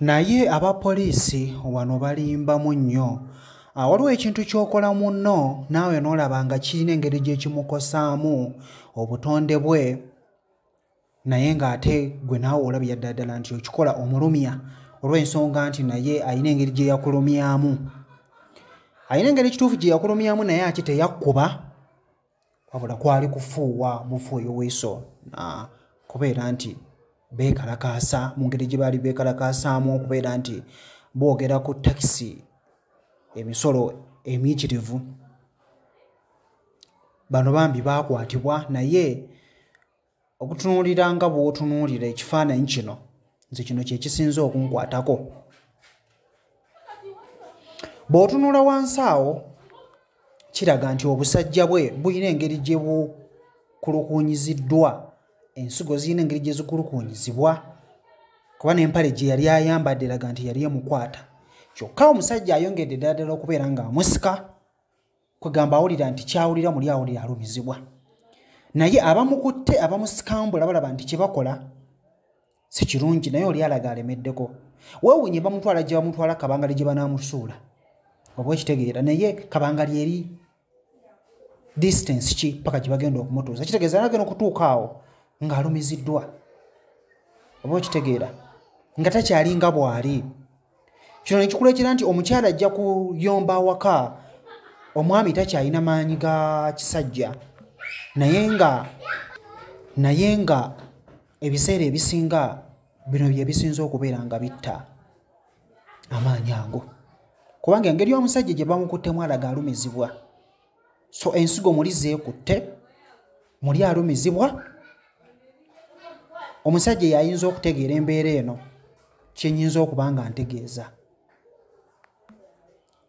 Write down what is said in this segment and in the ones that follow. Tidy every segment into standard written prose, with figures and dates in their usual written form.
naye abapoliisi wano balimbamu nnyo. Waliwo ekintu ky'okola munno naawe n'olaba nga kirina engeri gye kimukosaamu obutonde bwe, naye ng'ate gwe naawe olabira ddala nti okikola omulumya olw'ensonga nti naye ayina engeri gye yakulumyamu. Ayina engeri kituufu gye yakulumyamu naye ate teyakkuba, wabula kwali kufuuwa bufuuyo bwiso kubeera nti beekalakaasa mu ngeri gye baali beekalakaasaamu, okubeera nti boogera ku takisi emisolo emiyitirivu. Bano bambi baakwatibwa, naye okutunuulira nga bw'otunuulira ekifaananyi kino, nze kino kye kisinze okunkwatako. Bw'otunula wansi awo kiraga nti obusajja bwe bulina engeri gye bukulukuunyiziddwa, ensigo zirina engeri gye zikulukuunyizibwa, kuba n'empale gye yali ayambadde eraga nti yali emukwata. Kyokka omusajja ayongedde ddala okubeera ng'amusika, kwegamba awulira nti kyawulira muli awulira alumizibwa. Naye abamukutte abamusikambula balaba nti kye bakola si kirungi, naye oli alaga alemeddeko. Weewuunye bamutwala gye bamutwala Kabangali gye banaamusuula, oba okitegeera, naye Kabangali eri distance ki paka gye bagenda okumutuuza. Kitegeeza nagenda okutuuka awo ng'alumiziddwa, oba okitegeera, nga takyalinga bw'ali. Kino ne kikuleetera nti omukyala ajja kuyomba awaka, omwami takyalina maanyi ga kisajja, naye nga ebiseera ebisinga bino bye bisinza okubeera nga bitta amaanyi ago, kubanga engeri y'omusajja gye bamukuttemu alaga alumizibwa. So ensigo muli zeekutte, muli alumizibwa. Omusajja yayinza okutegeera embeera eno kyenyinza okuba nga ntegeeza,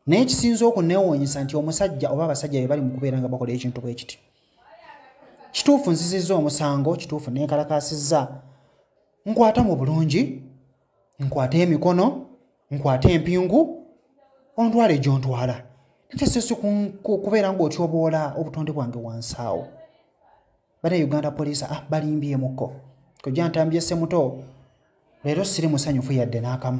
naye kisinza okunneewuunyisa nti omusajja oba abasajja be bali mu kubeera nga bakola ekintu bwe kiti. Kituufu nzizizza omusango, kituufu neekalakaasizza, nkwata mu bulungi, nkwata emikono, nkwata empingu, ontwale gy'ontwala. Netesesi kubeera ng'otyoboola obutonde bwange wansi awo. Bane Uganda Police balimbyemukko. Kujja ntambye Ssemuto, leero siri musanyufu yadde n'akamu.